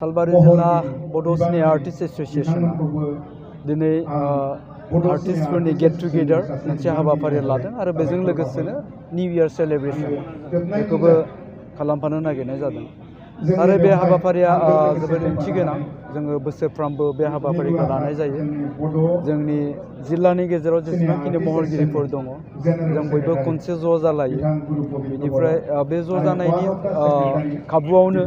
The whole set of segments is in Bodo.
सालबारि जिल्ला बड'सनि आर्टिस्ट एस'सिएशना दिनै आर्टिस्टफोरनि गेट टुगेदार मोनसे हाबाफारि लादों आरो बेजों लोगोसेनो निउ इयार सेलेब्रेसन बेखौबो खालामफानो नागिरनाय जादों आरो बे हाबाफारिया जोबोद ओंथि गोनां। जोङो बोसोरफ्रामबो बे हाबाफारिखौ लानाय जायो। जोंनि जिल्लानि गेजेराव जेसेबांखिनि महरगिरिफोर दङ जों बयबो खनसे ज' जालायो। बेनिफ्राय बे ज' जानायनि खाबुआवनो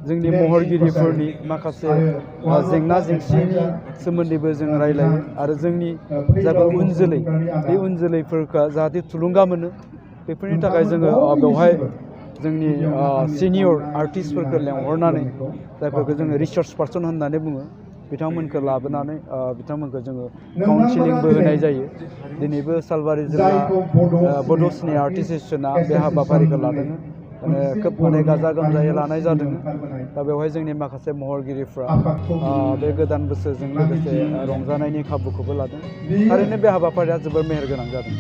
जोंनि महरगिरिफोरनि माखासे जेंना जेंसिनि सोमोन्दैबो जों रायलायो आरो जोंनि जायफोर उन जोलै बे उन जोलैफोरखौ जाहाथे थुलुंगा मोनो बेफोरनि थाखाय जोङो बेवहाय जोंनि सिनियर आर्टिस्टफोरखौ लेंहरनानै जायफोरखौ जोङो रिसार्च पार्सन होननानै बुङो बिथांमोनखौ लाबोनानै बिथांमोनखौ जोङो काउन्सिलिंबो होनाय जायो। दिनैबो सालबारि जिल्ला बड'सनि आर्टिस्ट एस'सिएशना बे हाबाफारिखौ लादों। खोब गाजा गोमजायै लानाय जादों। दा बेवहाय जोंनि माखासे महरगिरिफ्रा बे गोदान बोसोरजों लोगोसे रंजानायनि खाबुखौबो लादों। थारैनो बे हाबाफारिया जोबोर मेहेरगोनां जादों।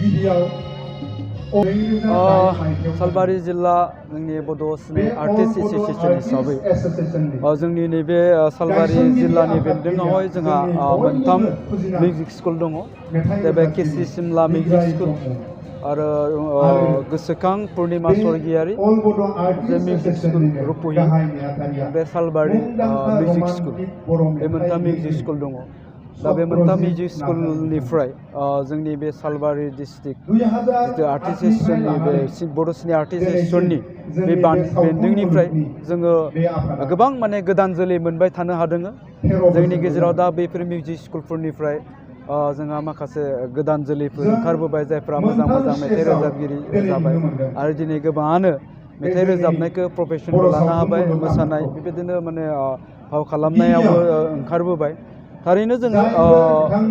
सालबारि जिल्ला जोंनि बड'सनि आर्टिस्ट एस'सिएशन हिसाबै जोंनि नैबे सालबारि जिल्लानि बेन्दोङावहाय जोंहा मोनथाम मिउजिक स्कुल दङ। बे केसि सिमला मिउजिक स्कुल आरो गोसोखां पुर्निमा स्वर्गियारि जे मिउजिक स्कुल रुपहि बे सालबारि मिउजिक स्कुल बे मोनथाम मिउजिक स्कुल दङ। दा बे मोनथाम मिउजिक स्कुलनिफ्राय जोंनि बे सालबारि डिस्ट्रिक्ट जितु आर्टिस्ट एस'सिएशननि बे बड'सनि आर्टिस्ट एस'सिएशननि बे बेन्दोंनिफ्राय जोङो गोबां गोदान जोलै मोनबाय थानो हादों। जोंनि गेजेराव दा बेफोर मिउजिक स्कुलफोरनिफ्राय जोंहा माखासे गोदान जोलैफोर ओंखारबोबाय जायफ्रा मोजां मोजां मेथाइ रोजाबगिरि जाबाय आरो दिनै गोबाङानो मेथाइ रोजाबनायखौ प्रफेसनखौ लानो हाबाय। मोसानाय बेबायदिनो फाव खालामनायावबो ओंखारबोबाय। थारैनो जोङो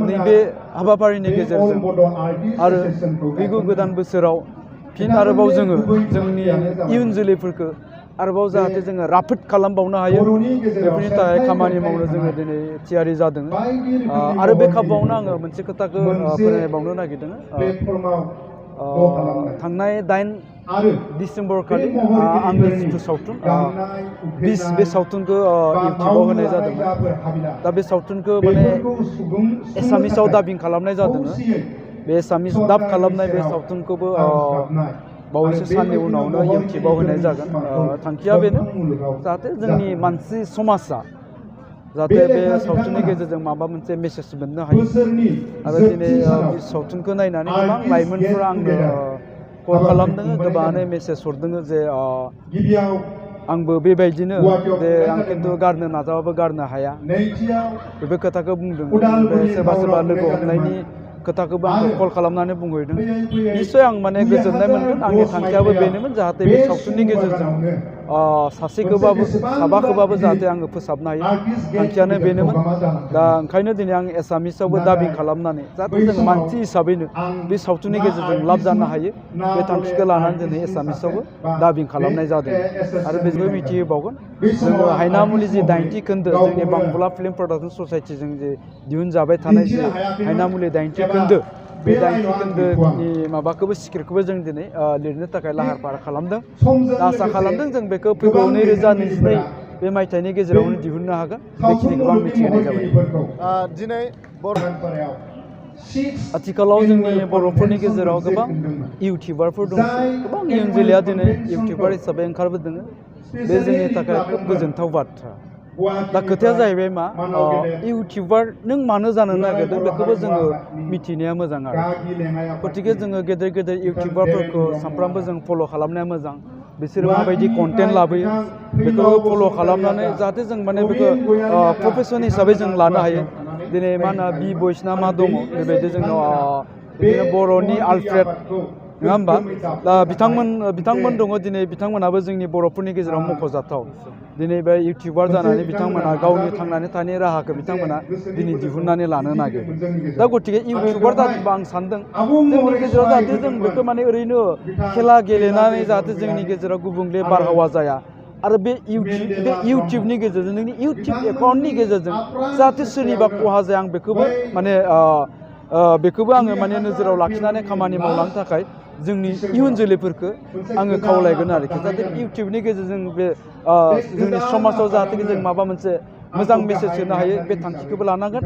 नैबे हाबाफारिनि गेजेरजों आरो फैगौ गोदान बोसोराव फिन आरोबाव जोङो जोंनि इयुन जोलैफोरखौ आरोबाव जाहाथे जोङो राफोद खालामबावनो हायो बेफोरनि थाखाय खामानि मावनो जोङो दिनै थियारि जादों। आरो बे खाबुआवनो आङो मोनसे खोथाखौ फोरमायबावनो नागिरदों। थांनाय 8 डिसेम्बर खालि आंनि जिथु सावथुन बे सावथुनखौ इउटुबाव होनाय जादोंमोन। दा बे सावथुनखौ एसामिसाव दाबिं खालामनाय जादों। बे एसामिस दाब खालामनाय बे सावथुनखौबो बावैसो साननि उनावनो इउटुबाव होनाय जागोन। थांखिया बेनो जाहाथे जोंनि मानसि समाजा जाहाथे बे सावथुननि गेजेरजों माबा मोनसे मेसेज मोननो हायो। आरो दिनै बे सावथुनखौ नायनानै गोबां लाइमोनफोरा आंनो कल खालामदों, गोबाङानो मेसेज हरदों जे आंबो बेबायदिनो जे आं खिन्थु गारनो नाजाबाबो गारनो हाया बेफोर खोथाखौ बुंदों। ओमफ्राय सोरबा सोरबा लोगो हमनायनि खोथाखौबो आंखौ कल खालामनानै बुंहरदों। निस्सय आं गोजोननाय मोनगोन। आंनि थांखियाबो बेनोमोन जाहाथे बे सावथुननि गेजेरजों सासेखौबाबो साबाखौबाबो जाहाथे आङो फोसाबनो हायो। थांखियानो बेनोमोन। दा ओंखायनो दिनै आं एसामिसावबो दाबिं खालामनानै जाहाथे जों मानसि हिसाबैनो बे सावथुननि गेजेरजों लाब जानो हायो बे थांखिखौ लानानै दिनै एसामिसावबो दाबिं खालामनाय जादों। आरो बेखौ मिथिहोबावगोन जोङो हायनामुलि जि 90 खोन्दो जोंनि बांबुला फिल्म प्रडाक्सन ससाइटिजों जे दिहुनजाबाय थानाय जे हायनामुलि 90 खोन्दो बे 90 खोन्दोनि माबाखौबो स्क्रिप्टखौबो जों दिनै लिरनो थाखाय लाहार फाहार खालामदों। आसा खालामदों जों बेखौ फैगौ 2022 बे मायथाइनि गेजेरावनो दिहुननो हागोन। बेखिनिखौ आं मिथिहोनाय जाबाय। दिनै आथिखालाव जोंनि बर'फोरनि गेजेराव गोबां इउटिउबारफोर दं। गोबां इयुन जोलैया दिनै इउटिउबार हिसाबै ओंखारबोदों। बे जोंनि थाखाय खोब गोजोनथाव बाथ्रा। दा खोथाया जाहैबाय मा इउटिउबार नों मानो जानो नागिरदों बेखौबो जोङो मिथिनाया मोजां आरो गतिके जोङो गेदेर गेदेर इउटिउबारफोरखौ सानफ्रामबो जों फल' खालामनाया मोजां। बिसोरो माबायदि कन्टेन्ट लाबोयो बेखौ फल' खालामनानै जाहाथे जों बेखौ प्रफेसन हिसाबै जों लानो हायो। दिनै मा होनो बि बयस ना मा दङ बेबायदि जोंनाव बिदिनो बर'नि आलफ्रेड नङा होमबा? दा बिथांमोन दङ। दिनै बिथांमोनाबो जोंनि बर'फोरनि गेजेराव मख'जाथाव। दिनै बे इउटिउबार जानानै बिथांमोना गावनि थांनानै थानायनि राहाखौ बिथांमोना दिनै दिहुननानै लानो नागिरदों। दा गतिके इउटिउबार जादोंबा आं सानदों जोंनि गेजेराव जाहाथे जों बेखौ ओरैनो खेला गेलेनानै जाहाथे जोंनि गेजेराव गुबुंले बारहावा जाया। आरो बे इउटिउबनि गेजेरजों नोंनि इउटिउब एकाउन्टनि गेजेरजों जाहाथे सोरनिबा खहा जाया आं बेखौबो बेखौबो आङो नोजोराव लाखिनानै खामानि मावलांनो थाखाय जोंनि इयुन जोलैफोरखौ आङो खावलायगोन आरोखि जाहाथे इउटुबनि गेजेरजों बे जोंनि समाजाव जाहाथे जों माबा मोनसे मोजां मेसेज होनो हायो बे थांखिखौबो लानांगोन।